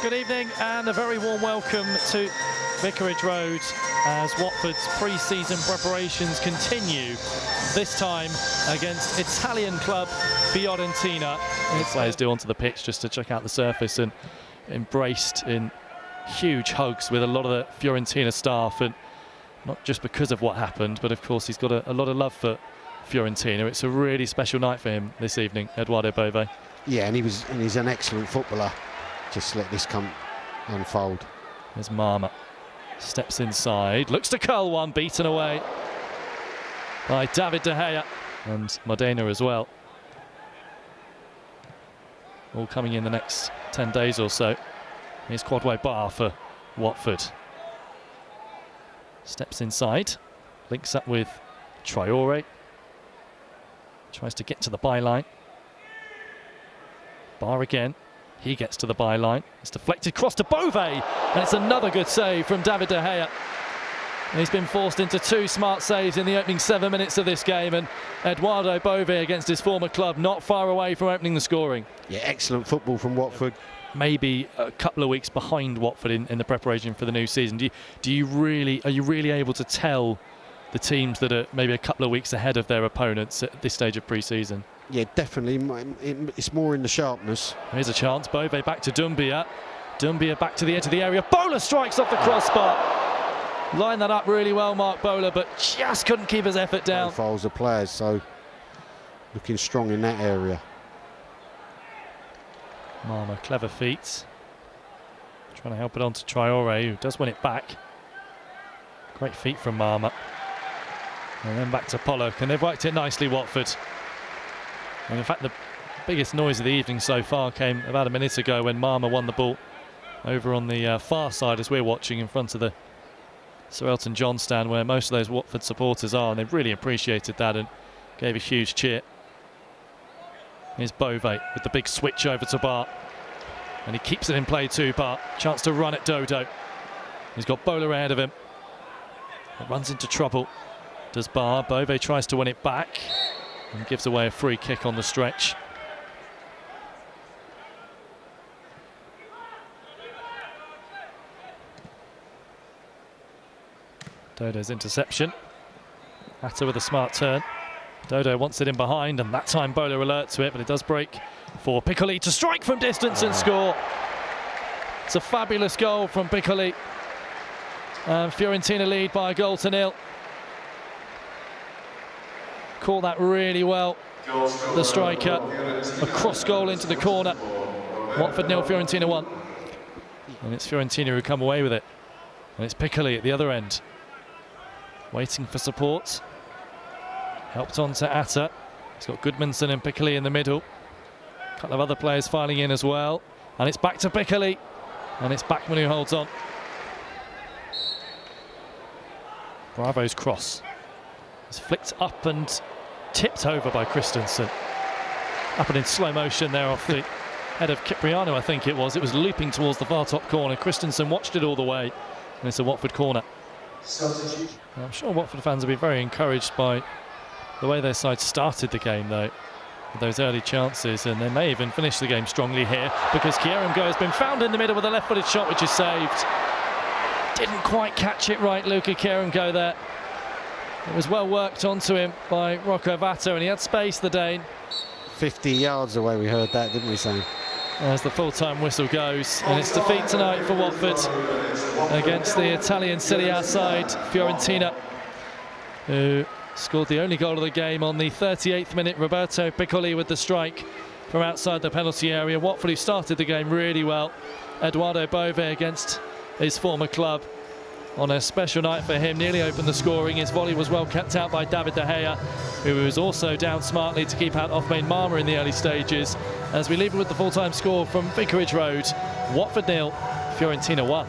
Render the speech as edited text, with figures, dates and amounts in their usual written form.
Good evening and a very warm welcome to Vicarage Road as Watford's pre-season preparations continue, this time against Italian club Fiorentina. The players do onto the pitch just to check out the surface and embraced in huge hugs with a lot of the Fiorentina staff, and not just because of what happened, but of course he's got a lot of love for Fiorentina. It's a really special night for him this evening, Edoardo Bove. Yeah, and he's an excellent footballer. Just let this come unfold. There's Marma. Steps inside, looks to curl one, beaten away by David De Gea and Modena as well. All coming in the next 10 days or so. Here's Kwadwo Baah for Watford. Steps inside, links up with Traore. Tries to get to the byline. Baah again. He gets to the byline. It's deflected cross to Bove, and it's another good save from David De Gea. He's been forced into two smart saves in the opening 7 minutes of this game, and Edoardo Bove against his former club not far away from opening the scoring. Yeah, excellent football from Watford. Maybe a couple of weeks behind Watford in the preparation for the new season. Are you really able to tell the teams that are maybe a couple of weeks ahead of their opponents at this stage of pre-season? Yeah, definitely. It's more in the sharpness. Here's a chance. Bove back to Doumbia. Doumbia back to the edge of the area. Bowler strikes off the crossbar. Lined that up really well, Mark Bowler, but just couldn't keep his effort down. Profiles of players, so looking strong in that area. Marma, clever feet. Trying to help it on to Traore, who does win it back. Great feet from Marma. And then back to Pollock, and they've worked it nicely, Watford. And in fact, the biggest noise of the evening so far came about a minute ago when Marma won the ball over on the far side as we're watching in front of the Sir Elton John stand where most of those Watford supporters are, and they really appreciated that and gave a huge cheer. Here's Bove with the big switch over to Baah, and he keeps it in play too. Baah, chance to run at Dodo. He's got Bowler ahead of him. It runs into trouble. Does Baah. Bove tries to win it back and gives away a free kick on the stretch. Dodo's interception. Hatter with a smart turn. Dodo wants it in behind, and that time Bowler alert to it, but it does break for Piccoli to strike from distance and score. It's a fabulous goal from Piccoli. Fiorentina lead by a goal to nil. Caught that really well, the striker. A cross goal into the corner. Watford 0, Fiorentina 1. And it's Fiorentina who come away with it. And it's Piccoli at the other end, waiting for support. Helped on to Atta. He's got Goodmanson and Piccoli in the middle. A couple of other players filing in as well. And it's back to Piccoli. And it's Bachmann who holds on. Bravo's cross. It's flicked up and tipped over by Christensen. Up and in slow motion there off the head of Cipriano, I think it was. It was looping towards the far top corner. Christensen watched it all the way. And it's a Watford corner. I'm sure Watford fans will be very encouraged by the way their side started the game, though, with those early chances, and they may even finish the game strongly here because Irankunda has been found in the middle with a left-footed shot which is saved. Didn't quite catch it right, Luca Irankunda there. It was well worked onto him by Rocco Vata, and he had space, the Dane. 50 yards away we heard that, didn't we, Sam? As the full-time whistle goes, and it's defeat tonight for Watford against the Italian Serie A side, Fiorentina, who scored the only goal of the game on the 38th minute. Roberto Piccoli with the strike from outside the penalty area. Watford, who started the game really well. Edoardo Bove against his former club on a special night for him, nearly opened the scoring. His volley was well kept out by David De Gea, who was also down smartly to keep out off-main Marma in the early stages. As we leave it with the full-time score from Vicarage Road, Watford 0, Fiorentina 1.